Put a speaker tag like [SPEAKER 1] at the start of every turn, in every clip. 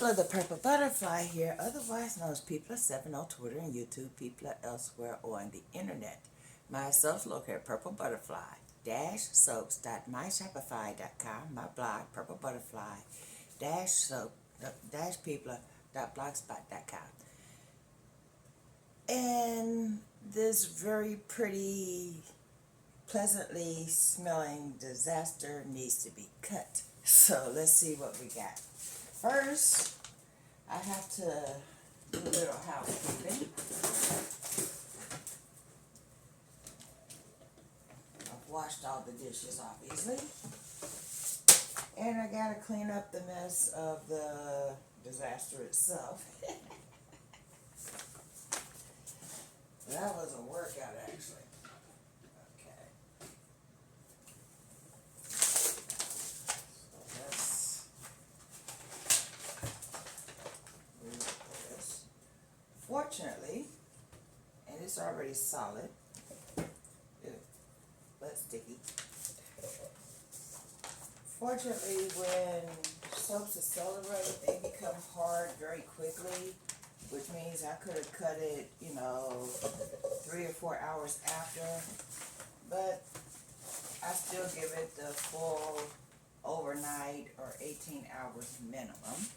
[SPEAKER 1] People, the Purple Butterfly here, otherwise known as People 7 on Twitter and YouTube, People elsewhere on the internet. My soaps located at PurpleButterfly-soaps.myshopify.com, my blog, PurpleButterfly-people.blogspot.com. And this very pretty, pleasantly smelling disaster needs to be cut. So let's see what we got. First, I have to do a little housekeeping. I've washed all the dishes, obviously. And I gotta clean up the mess of the disaster itself. That was a workout, actually. Okay. So let's remove this. Fortunately, and it's already solid. Ew, but sticky. Fortunately, when soaps accelerate, they become hard very quickly, which means I could have cut it, 3 or 4 hours after, but I still give it the full overnight or 18 hours minimum.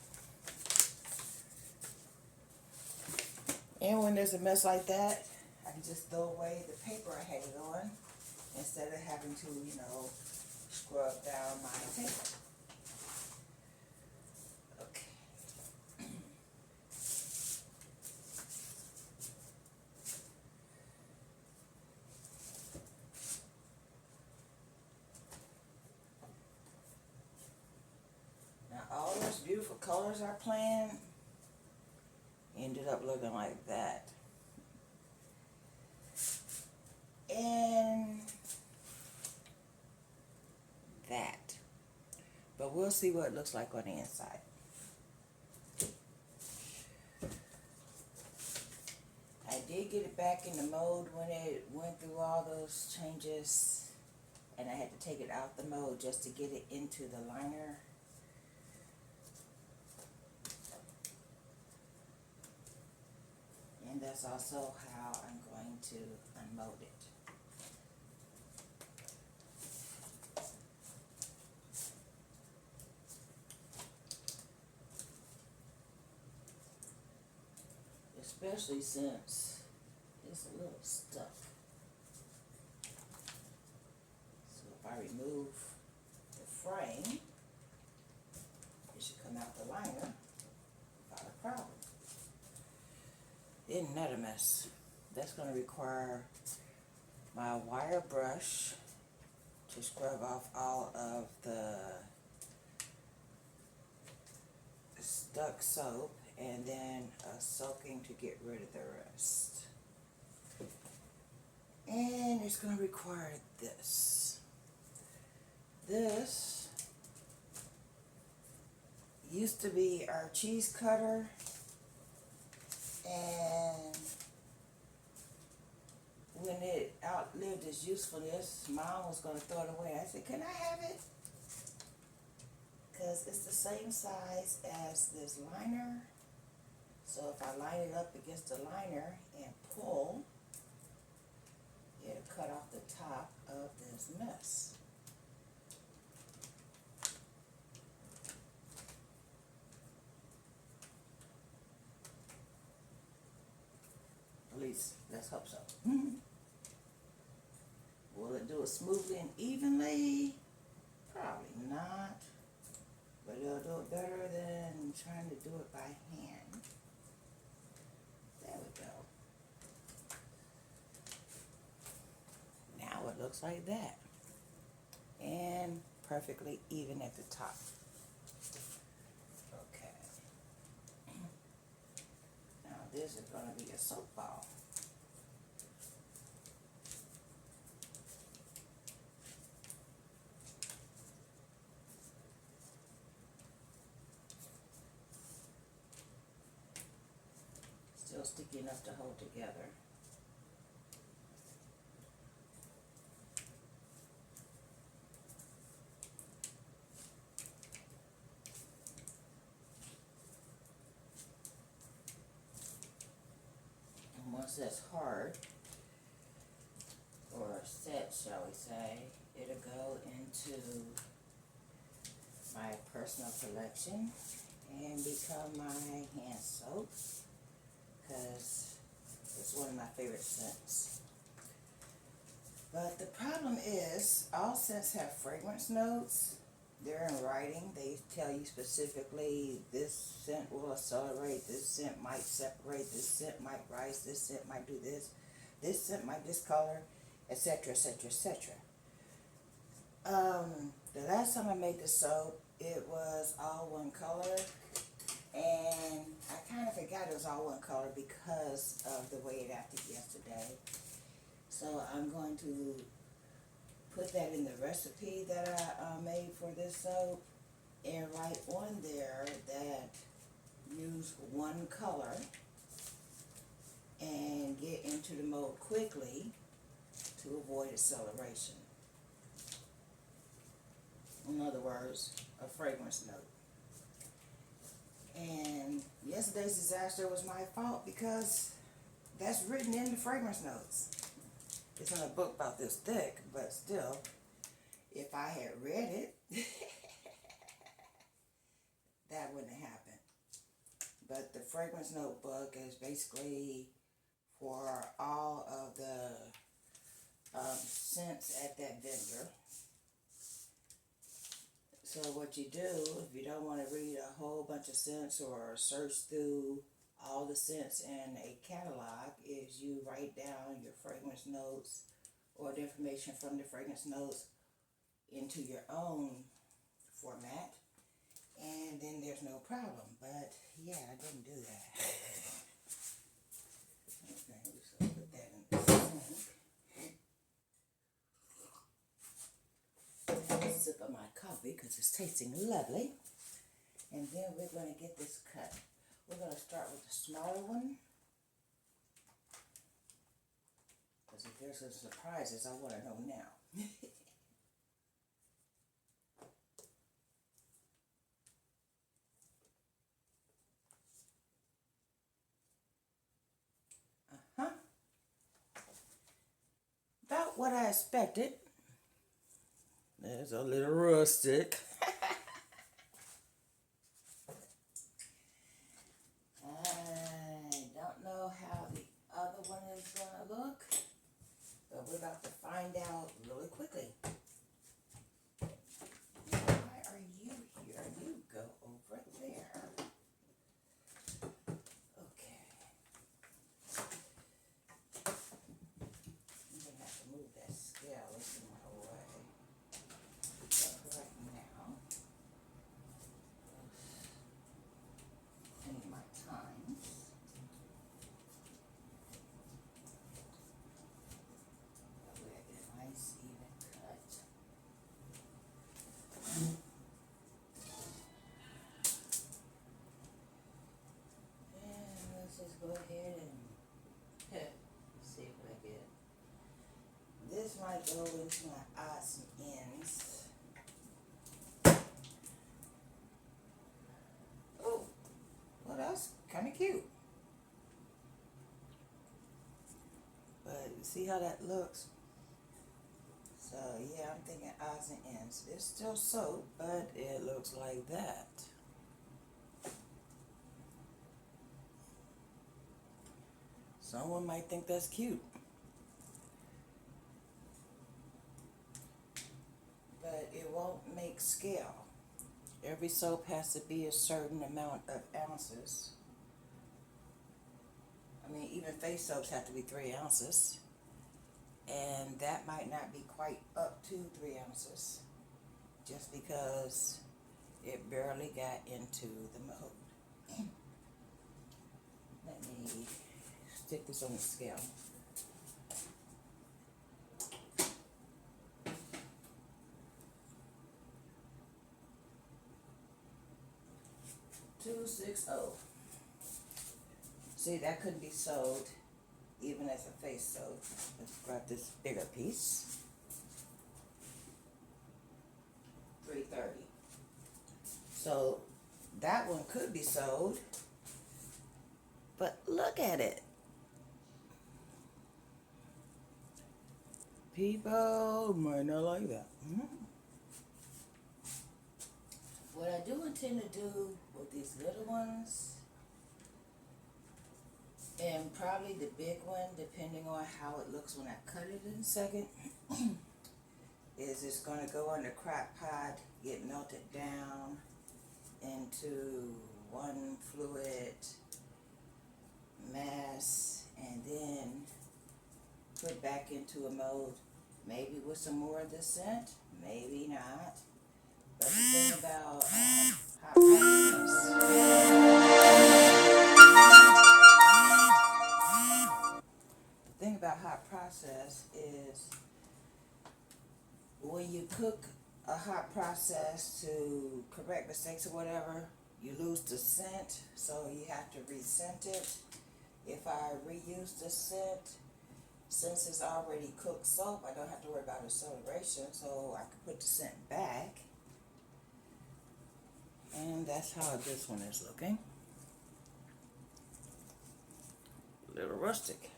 [SPEAKER 1] And when there's a mess like that, I can just throw away the paper I had it on instead of having to, scrub down my table. Okay. Now all those beautiful colors I planned ended up looking like that. And that. But we'll see what it looks like on the inside. I did get it back in the mold when it went through all those changes, and I had to take it out the mold just to get it into the liner. And that's also how I'm going to unmold it. Especially since it's a little stuck. So if I remove the frame, it should come out the liner without a problem. Isn't that a mess? That's going to require my wire brush to scrub off all of the stuck soap, and then a soaking to get rid of the rest. And it's going to require this. This used to be our cheese cutter, and when it outlived its usefulness, Mom was going to throw it away. I said, can I have it? Because it's the same size as this liner. So if I line it up against the liner and pull, it'll cut off the top of this mess. At least, let's hope so. Will it do it smoothly and evenly? Probably not. But it'll do it better than trying to do it by hand. There we go. Now it looks like that. And perfectly even at the top. Okay. Now this is going to be a soap ball. Still sticky enough to hold together. that's hard or set, shall we say, it'll go into my personal collection and become my hand soap, because it's one of my favorite scents. But the problem is, all scents have fragrance notes. They're in writing. They tell you specifically this scent will accelerate, this scent might separate, this scent might rise, this scent might do this scent might discolor, etc., etc., etc. The last time I made the soap, it was all one color, and I kind of forgot it was all one color because of the way it acted yesterday. So I'm going to put that in the recipe that I made for this soap, and write on there that use one color and get into the mode quickly to avoid acceleration. In other words, a fragrance note. And yesterday's disaster was my fault because that's written in the fragrance notes. It's in a book about this thick, but still, if I had read it, that wouldn't have happened. But the fragrance notebook is basically for all of the scents at that vendor. So what you do, if you don't want to read a whole bunch of scents or search through all the scents in a catalog, is you write down your fragrance notes or the information from the fragrance notes into your own format, and then there's no problem. But yeah, I didn't do that. Okay, so put that in the sink. Sip of my coffee because it's tasting lovely. And then we're going to get this cut. We're going to start with the smaller one, because if there's some surprises, I want to know now. About what I expected. There's a little rustic. I don't know how the other one is going to look, but we're about to find out really quickly. Why are you here? You go over there. Okay. I'm going to have to move that scale. It's in my way. But right now, in my times, we have a nice even cut. And let's just go ahead and see what I get. This might go into my odds and ends. Oh, well, that's kind of cute. But you see how that looks? So yeah, I'm thinking odds and ends. It's still soap, but it looks like that. Someone might think that's cute. But it won't make scale. Every soap has to be a certain amount of ounces. I mean, even face soaps have to be 3 ounces. And that might not be quite up to 3 ounces, just because it barely got into the mold. Let me stick this on the scale. $260. See, that couldn't be sold even as a face soap. Let's grab this bigger piece. $3.30. So that one could be sold, but look at it. people might not like that. What I do intend to do with these little ones, and probably the big one, depending on how it looks when I cut it in a second, is it's going to go on the crock pot, get melted down into one fluid mass, and then put back into a mold, maybe with some more of the scent, maybe not. But the thing about hot process is when you cook a hot process to correct mistakes or whatever, you lose the scent, so you have to re-scent it. If I reuse the scent, since it's already cooked soap, I don't have to worry about acceleration, so I can put the scent back. And that's how this one is looking. A little rustic.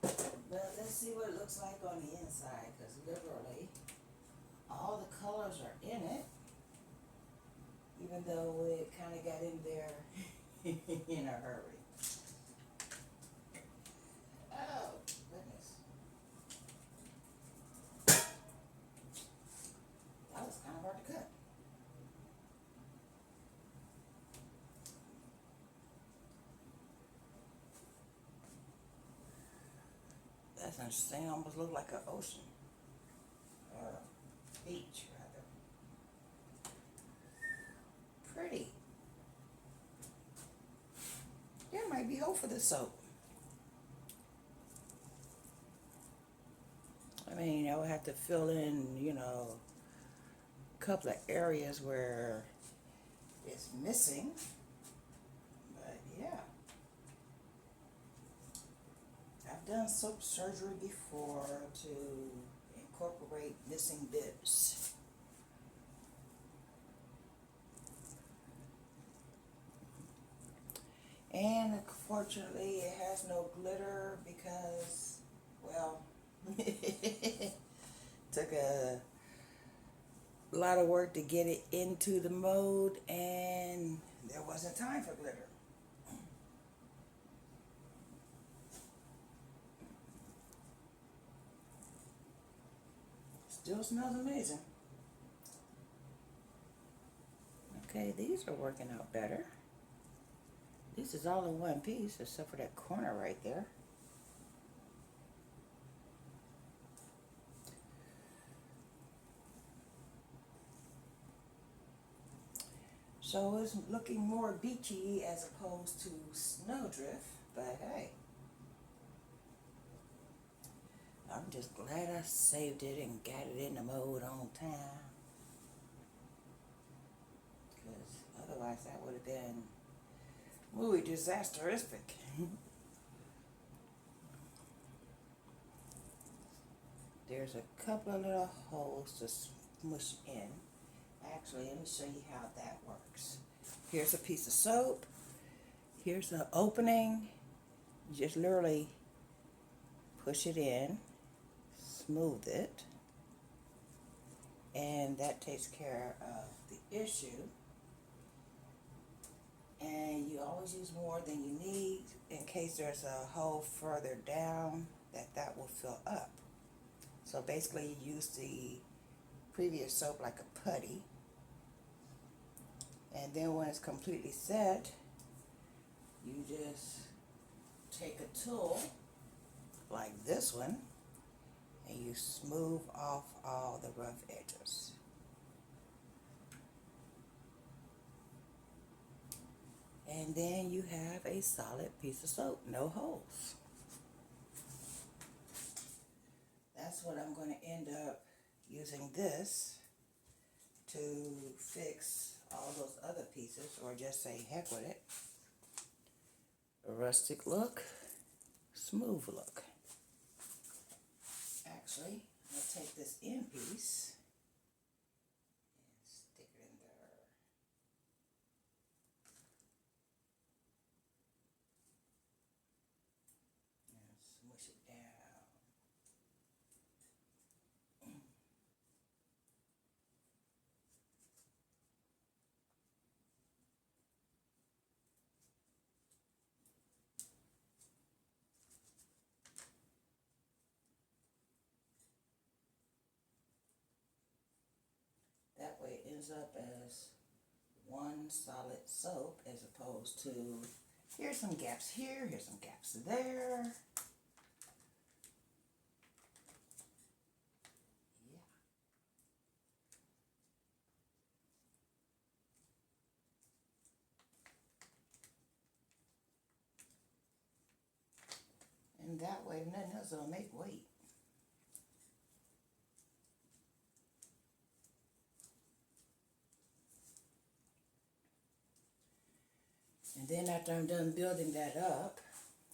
[SPEAKER 1] But let's see what it looks like on the inside, because literally all the colors are in it, even though it kind of got in there in a hurry. Oh, goodness. That was kind of hard to cut. That's interesting. It almost looked like an ocean. Or a beach, rather. Pretty. There might be hope for this soap. I mean, I would have to fill in, a couple of areas where it's missing. But yeah. I've done soap surgery before to incorporate missing bits. And unfortunately, it has no glitter because, well, took a lot of work to get it into the mold, and there wasn't time for glitter. Still smells amazing. Okay, these are working out better. This is all in one piece, except for that corner right there. So it's looking more beachy as opposed to Snowdrift, but hey. I'm just glad I saved it and got it in the mold on time. Because otherwise that would have been really disasteristic. There's a couple of little holes to smush in. Actually, let me show you how that works. Here's a piece of soap. Here's the opening. You just literally push it in, smooth it, and that takes care of the issue. And you always use more than you need in case there's a hole further down that will fill up. So basically you use the previous soap like a putty, and then when it's completely set, you just take a tool like this one and you smooth off all the rough edges. And then you have a solid piece of soap, no holes. That's what I'm going to end up using this to fix all those other pieces, or just say heck with it. A rustic look, smooth look. Actually, I'll take this end piece and stick it in there. And smush it down. ends up as one solid soap as opposed to here's some gaps here, here's some gaps there. And that way, if nothing else, it'll make weight. And then after I'm done building that up,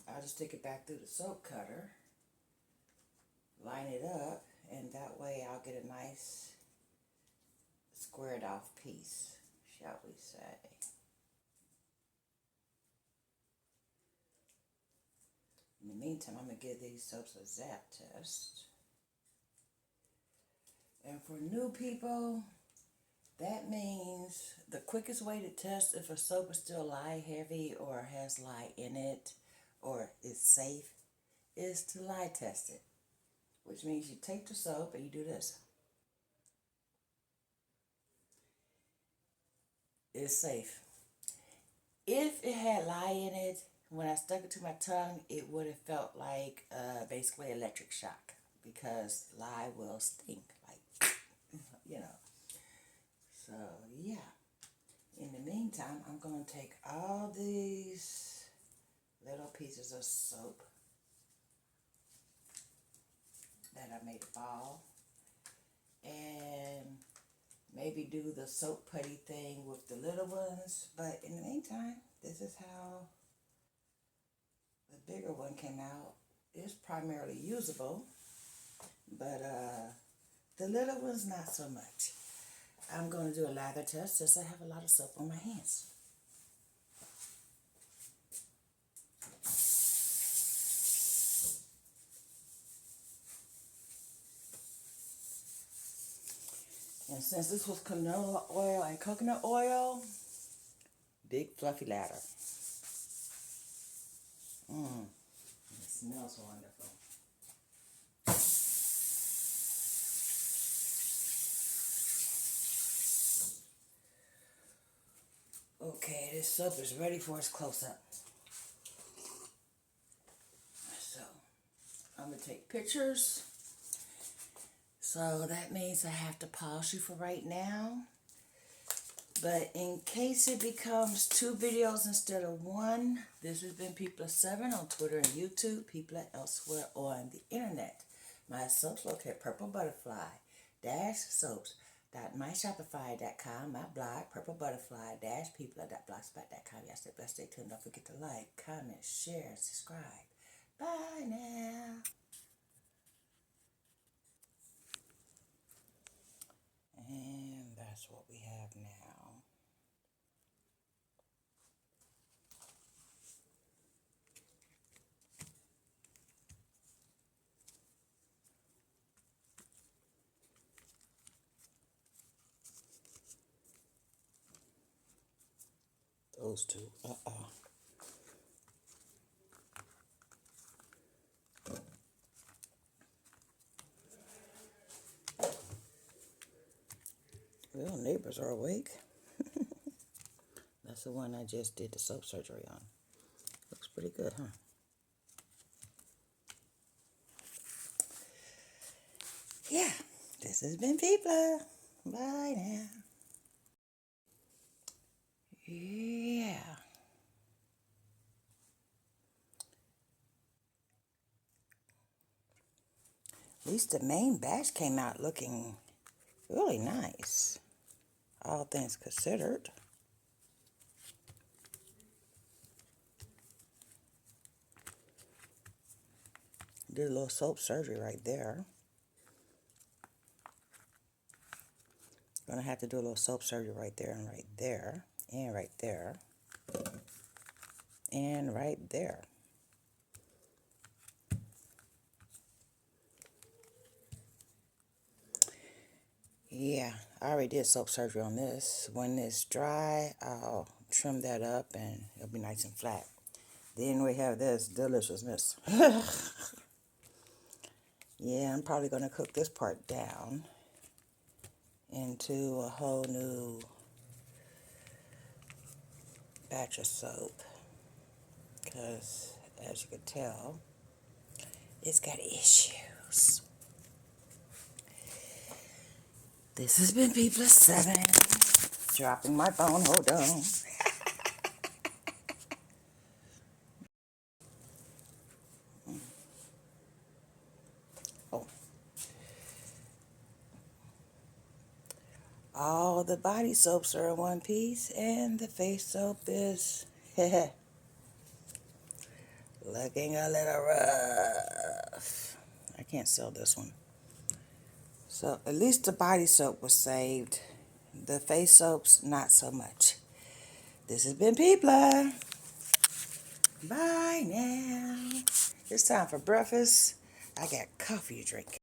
[SPEAKER 1] I'll just stick it back through the soap cutter, line it up, and that way I'll get a nice squared off piece, shall we say. In the meantime, I'm going to give these soaps a zap test. And for new people, that means the quickest way to test if a soap is still lye heavy or has lye in it or is safe is to lye test it. Which means you take the soap and you do this. It's safe. If it had lye in it, when I stuck it to my tongue, it would have felt like basically electric shock because lye will stink, like, you know. So, yeah. In the meantime, I'm going to take all these little pieces of soap that I made a ball and maybe do the soap putty thing with the little ones. But in the meantime, this is how the bigger one came out. It's primarily usable, but the little one's not so much. I'm going to do a lather test since I have a lot of soap on my hands. And since this was canola oil and coconut oil, big fluffy ladder. It smells wonderful. Okay, this soap is ready for its close-up. So, I'm going to take pictures. So that means I have to pause you for right now. But in case it becomes 2 videos instead of 1, this has been People7 on Twitter and YouTube, People elsewhere on the internet. My soaps located PurpleButterfly-soaps.myshopify.com, my blog, PurpleButterfly-people.blogspot.com. Y'all stay blessed, stay tuned. Don't forget to like, comment, share, subscribe. Bye now. And that's what we have now. Those two. Well, neighbors are awake. That's the one I just did the soap surgery on. Looks pretty good, huh? Yeah, this has been People. Bye now. Yeah. At least the main batch came out looking really nice, all things considered. Did a little soap surgery right there. Gonna have to do a little soap surgery right there and right there and right there and right there. Yeah, I already did soap surgery on this. When it's dry, I'll trim that up and it'll be nice and flat. Then we have this deliciousness. Yeah, I'm probably going to cook this part down into a whole new batch of soap. Because, as you can tell, it's got issues. This has been P+7. Dropping my phone. Hold on. Oh. All the body soaps are in one piece, and the face soap is looking a little rough. I can't sell this one. So at least the body soap was saved. The face soaps, not so much. This has been People. Bye now. It's time for breakfast. I got coffee to drink.